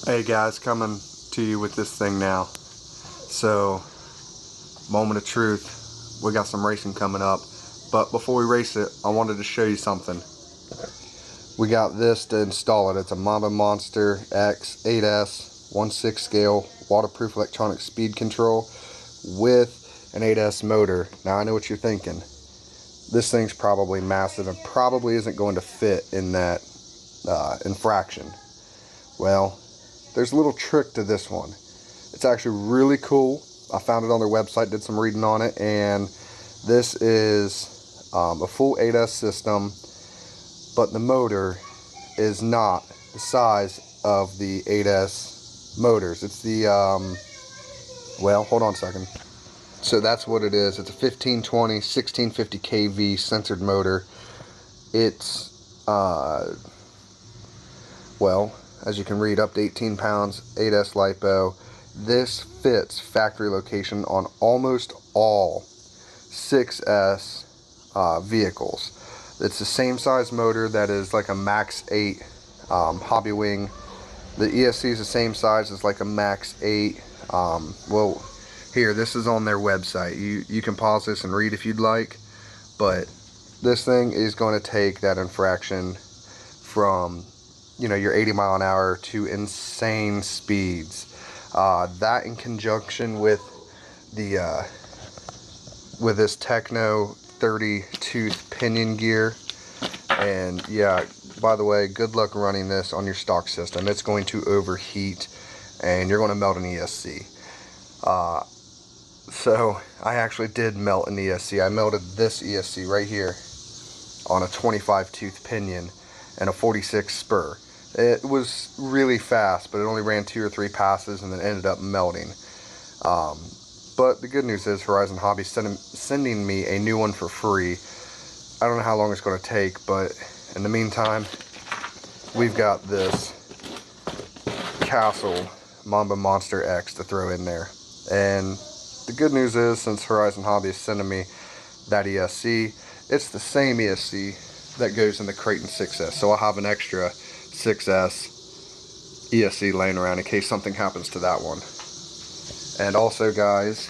Hey guys, coming to you with this thing now. So, moment of truth, we got some racing coming up, but before we race it, I wanted to show you something. We got this to install it. It's a Arrma Monster X 8S 1/6 scale waterproof electronic speed control with an 8S motor. Now I know what you're thinking. This thing's probably massive and probably isn't going to fit in that Infraction. Well, there's a little trick to this one. It's actually really cool. I found it on their website, did some reading on it, and this is a full 8S system, but the motor is not the size of the 8S motors. It's the, well, hold on a second. So that's what it is. It's a 1520 1650 kV censored motor. It's, well, as you can read, up to 18 pounds, 8S LiPo. This fits factory location on almost all 6S vehicles. It's the same size motor that is like a Max 8 Hobby Wing. The ESC is the same size as like a Max 8. Well, here, this is on their website. You can pause this and read if you'd like, but this thing is going to take that Infraction from, you know, your 80 mile an hour to insane speeds. That in conjunction with the with this Techno 30 tooth pinion gear, and yeah, by the way, good luck running this on your stock system. It's going to overheat and you're going to melt an ESC. So I actually did melt an ESC. I melted this ESC right here on a 25 tooth pinion and a 46 spur. It was really fast, but it only ran 2 or 3 passes and then ended up melting. But the good news is Horizon Hobby sending me a new one for free. I don't know how long it's going to take, but in the meantime, we've got this Castle Arrma Monster X to throw in there. And the good news is, since Horizon Hobby is sending me that ESC, it's the same ESC that goes in the Creighton 6S. So I'll have an extra 6S ESC laying around in case something happens to that one. And also, guys,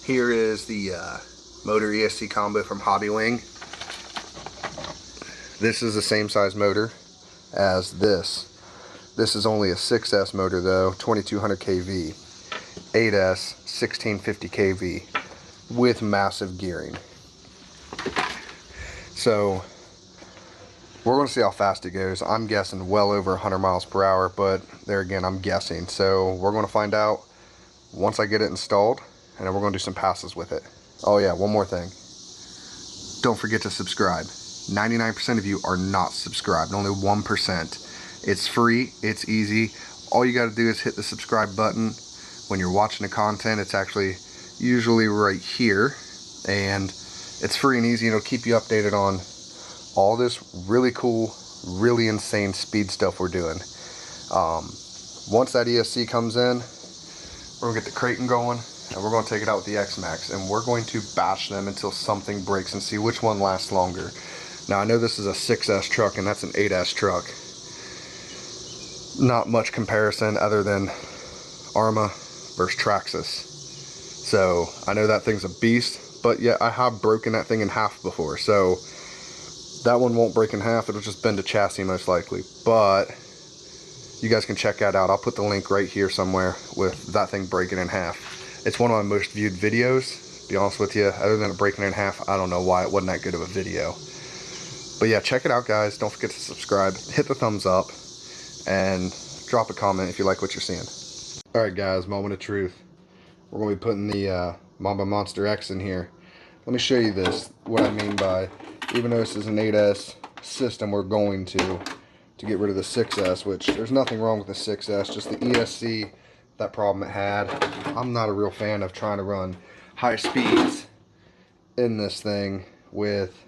here is the motor ESC combo from Hobby Wing. This is the same size motor as this. This is only a 6S motor though, 2200 kV, 8S 1650 kV with massive gearing. So we're going to see how fast it goes. I'm guessing well over 100 miles per hour, but there again, I'm guessing. So we're going to find out once I get it installed, and then we're going to do some passes with it. Oh yeah, one more thing. Don't forget to subscribe. 99% of you are not subscribed, only 1%. It's free, it's easy. All you got to do is hit the subscribe button. When you're watching the content, it's actually usually right here, and it's free and easy, and it'll keep you updated on all this really cool, really insane speed stuff we're doing. Once that ESC comes in, we're gonna get the Creighton going, and we're gonna take it out with the X-Max, and we're going to bash them until something breaks and see which one lasts longer. Now I know this is a 6S truck and that's an 8S truck. Not much comparison other than Arrma versus Traxxas. So I know that thing's a beast, but yeah, I have broken that thing in half before, so that one won't break in half. It'll just bend a chassis most likely, but you guys can check that out. I'll put the link right here somewhere with that thing breaking in half. It's one of my most viewed videos, to be honest with you. Other than it breaking in half, I don't know why it wasn't that good of a video. But yeah, check it out, guys. Don't forget to subscribe, hit the thumbs up, and drop a comment if you like what you're seeing. Alright guys, moment of truth. We're going to be putting the Arrma Monster X in here. Let me show you this, what I mean by, even though this is an 8S system, we're going to get rid of the 6S, which there's nothing wrong with the 6S, just the ESC, that problem it had. I'm not a real fan of trying to run high speeds in this thing with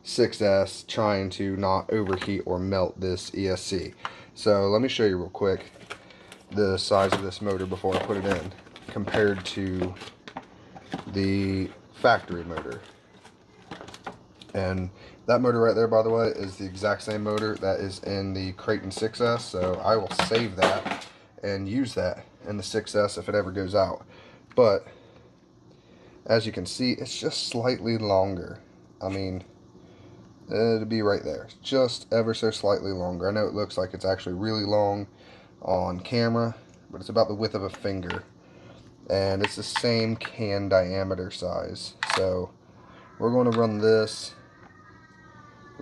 6S, trying to not overheat or melt this ESC. So let me show you real quick the size of this motor before I put it in compared to the factory motor. And that motor right there, by the way, is the exact same motor that is in the Creighton 6S, so I will save that and use that in the 6S if it ever goes out. But as you can see, it's just slightly longer. I mean, it'll be right there, just ever so slightly longer. I know it looks like it's actually really long on camera, but it's about the width of a finger, and it's the same can diameter size. So we're going to run this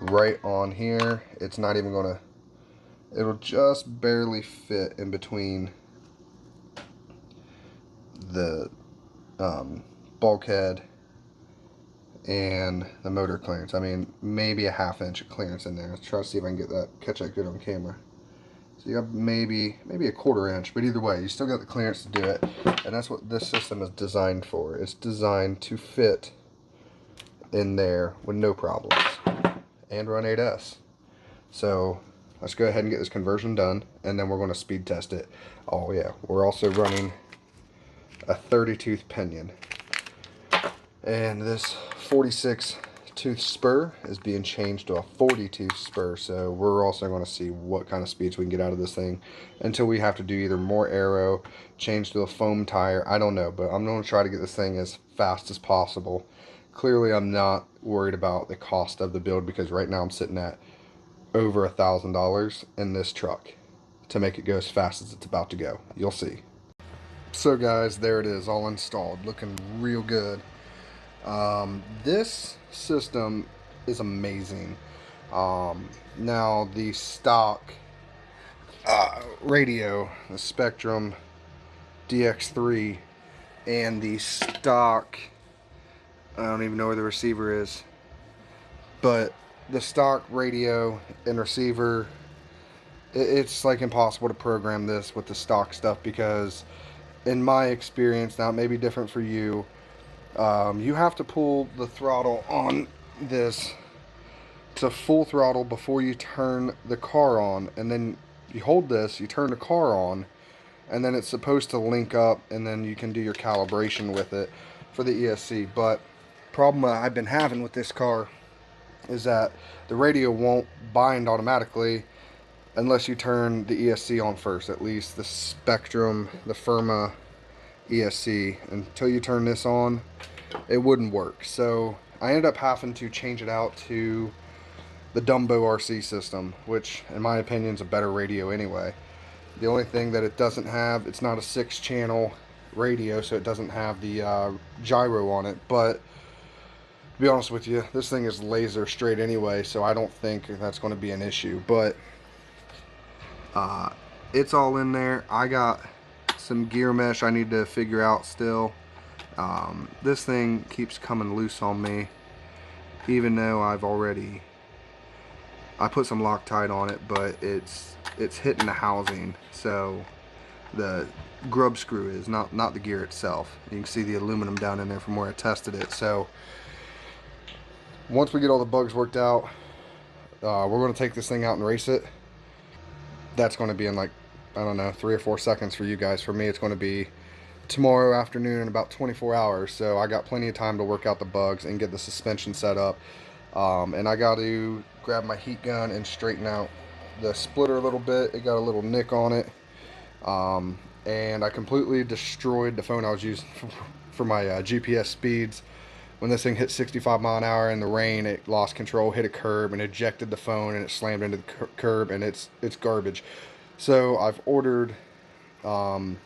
right on here. It's not even going to, it'll just barely fit in between the bulkhead and the motor clearance. I mean, maybe a ½ inch of clearance in there. Let's try to see if I can get that, catch that good on camera. So you have maybe a ½ inch, but either way, you still got the clearance to do it, and that's what this system is designed for. It's designed to fit in there with no problems and run 8S. So let's go ahead and get this conversion done, and then we're going to speed test it. Oh yeah, we're also running a 30-tooth pinion, and this 46-tooth spur is being changed to a 40-tooth spur. So we're also going to see what kind of speeds we can get out of this thing until we have to do either more aero, change to a foam tire. I don't know, but I'm going to try to get this thing as fast as possible. Clearly I'm not worried about the cost of the build, because right now I'm sitting at over $1,000 in this truck to make it go as fast as it's about to go. You'll see. So guys, there it is, all installed, looking real good. This system is amazing. Now the stock radio, the Spectrum DX3, and the stock, I don't even know where the receiver is, but the stock radio and receiver, it's like impossible to program this with the stock stuff, because in my experience, now it may be different for you, you have to pull the throttle on this to full throttle before you turn the car on, and then you hold this, you turn the car on, and then it's supposed to link up, and then you can do your calibration with it for the ESC. But problem I've been having with this car is that the radio won't bind automatically unless you turn the ESC on first. At least the Spectrum, the Arrma ESC, until you turn this on, it wouldn't work. So I ended up having to change it out to the Dumbo RC system, which in my opinion is a better radio anyway. The only thing that it doesn't have, it's not a 6-channel radio, so it doesn't have the gyro on it. But to be honest with you, this thing is laser straight anyway, so I don't think that's going to be an issue. But it's all in there. I got some gear mesh I need to figure out still. This thing keeps coming loose on me, even though I put some Loctite on it, but it's hitting the housing. So the grub screw is not the gear itself. You can see the aluminum down in there from where I tested it. So once we get all the bugs worked out, we're going to take this thing out and race it. That's going to be in like, I don't know, 3 or 4 seconds for you guys. For me, it's going to be tomorrow afternoon in about 24 hours. So I got plenty of time to work out the bugs and get the suspension set up. And I got to grab my heat gun and straighten out the splitter a little bit. It got a little nick on it. And I completely destroyed the phone I was using for my GPS speeds. When this thing hit 65 mile an hour in the rain, it lost control, hit a curb, and ejected the phone, and it slammed into the curb, and it's garbage. So I've ordered one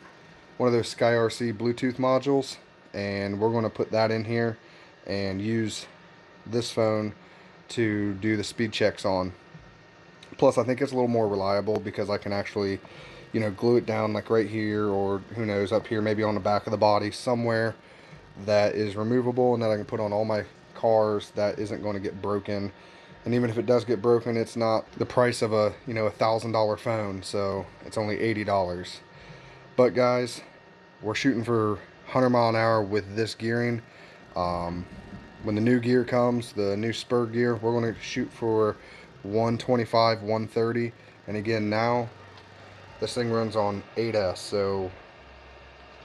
of those SkyRC Bluetooth modules, and we're going to put that in here and use this phone to do the speed checks on. Plus I think it's a little more reliable because I can actually, you know, glue it down like right here, or who knows, up here, maybe on the back of the body somewhere that is removable, and that I can put on all my cars that isn't going to get broken. And even if it does get broken, it's not the price of a, you know, $1,000 phone, so it's only $80. But guys, we're shooting for 100 mile an hour with this gearing. When the new gear comes, the new spur gear, we're going to shoot for 125, 130. And again, now this thing runs on 8S, so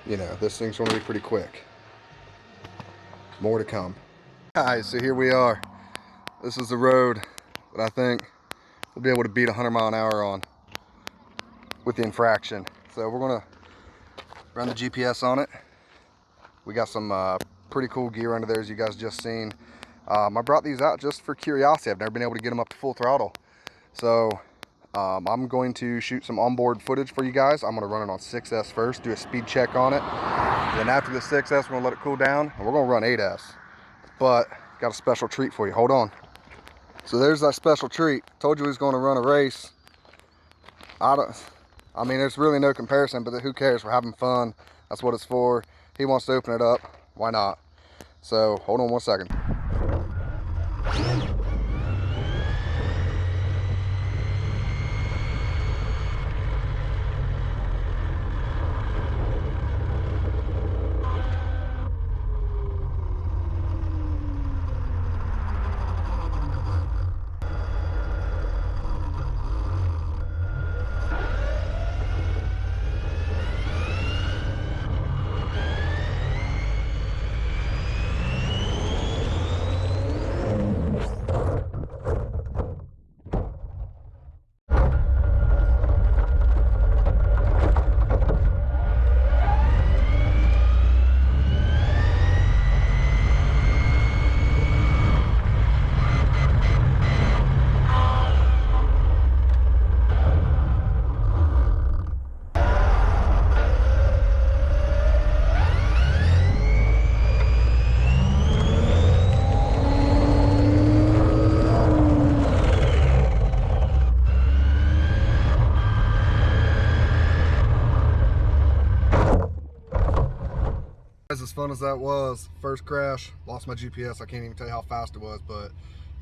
you know this thing's going to be pretty quick. More to come. Guys, so here we are. This is the road that I think we'll be able to beat 100 mile an hour on with the Infraction. So we're gonna run the GPS on it. We got some pretty cool gear under there, as you guys just seen. I brought these out just for curiosity. I've never been able to get them up to full throttle. So I'm going to shoot some onboard footage for you guys. I'm gonna run it on 6S first, do a speed check on it. Then after the 6S, we're gonna let it cool down, and we're gonna run 8S. But got a special treat for you, hold on. So there's that special treat. Told you he was gonna run a race. I mean, there's really no comparison, but who cares? We're having fun. That's what it's for. He wants to open it up, why not? So hold on 1 second. As fun as that was, first crash, lost my GPS. I can't even tell you how fast it was, but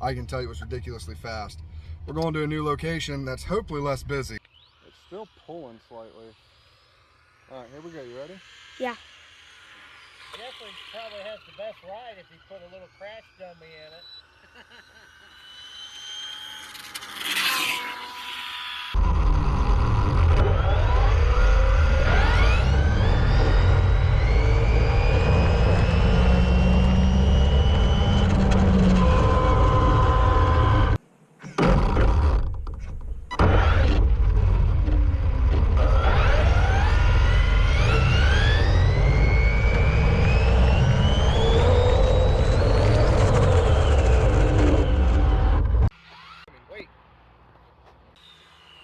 I can tell you it was ridiculously fast. We're going to a new location that's hopefully less busy. It's still pulling slightly. All right, here we go. You ready? Yeah. Definitely probably has the best ride if you put a little crash dummy in it.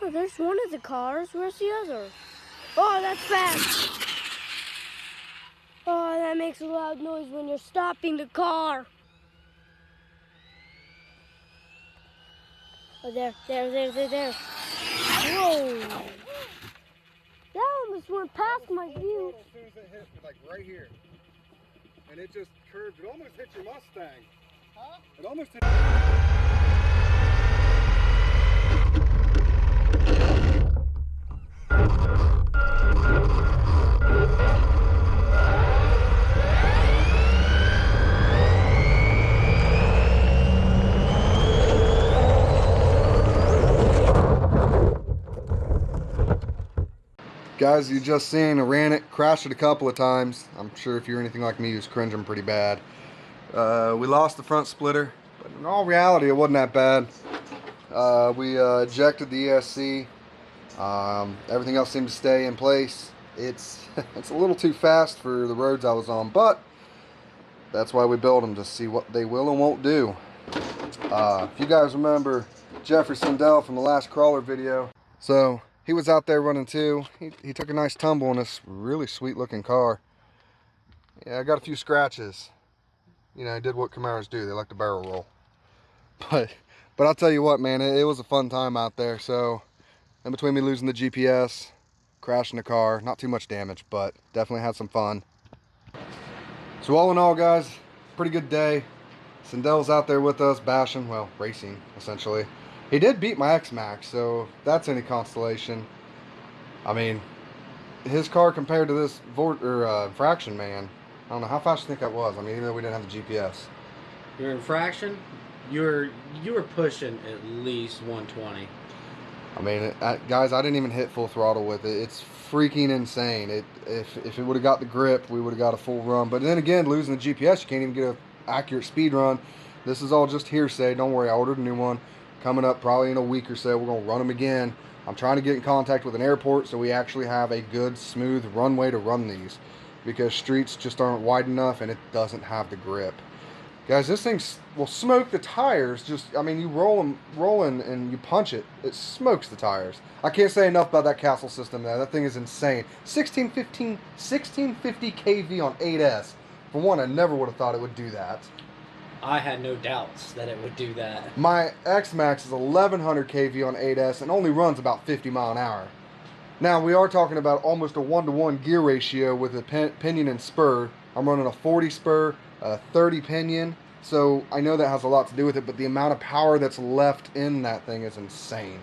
Oh, there's one of the cars. Where's the other? Oh, that's fast. Oh, that makes a loud noise when you're stopping the car. Oh, there. Whoa. That almost went past my view. As soon as it hit, like right here. And it just curved. It almost hit your Mustang. Huh? It almost hit. Guys, you just seen, I ran it, crashed it a couple of times. I'm sure if you're anything like me, you was cringing pretty bad. We lost the front splitter, but in all reality, it wasn't that bad. We ejected the ESC. Everything else seemed to stay in place. It's a little too fast for the roads I was on, but that's why we build them, to see what they will and won't do. If you guys remember Jeffrey Sindell from the last crawler video, so he was out there running too. He took a nice tumble in this really sweet looking car. Yeah, I got a few scratches. You know, I did what Camaros do. They like to barrel roll. But I'll tell you what, man, it was a fun time out there. So in between me losing the GPS, crashing the car, not too much damage, but definitely had some fun. So all in all, guys, pretty good day. Sindell's out there with us, bashing, well, racing, essentially. He did beat my X-Max, so if that's any consolation. I mean, his car compared to this Infraction, man, I don't know, how fast do you think that was? I mean, even though we didn't have the GPS. Your Infraction, you were pushing at least 120. I mean, guys, I didn't even hit full throttle with it. It's freaking insane. If it would have got the grip, we would have got a full run. But then again, losing the GPS, you can't even get an accurate speed run. This is all just hearsay. Don't worry, I ordered a new one. coming up probably in a week or so. We're going to run them again. I'm trying to get in contact with an airport so we actually have a good, smooth runway to run these, because streets just aren't wide enough and it doesn't have the grip. Guys, this thing will smoke the tires. Just, I mean, you roll in and you punch it, it smokes the tires. I can't say enough about that Castle system there. That thing is insane. 1650 kV on 8S. For one, I never would have thought it would do that. I had no doubts that it would do that. My X-Max is 1100 kV on 8S and only runs about 50 mile an hour. Now, we are talking about almost a 1-to-1 gear ratio with a pinion and spur. I'm running a 40 spur, a 30 pinion, so I know that has a lot to do with it, but the amount of power that's left in that thing is insane.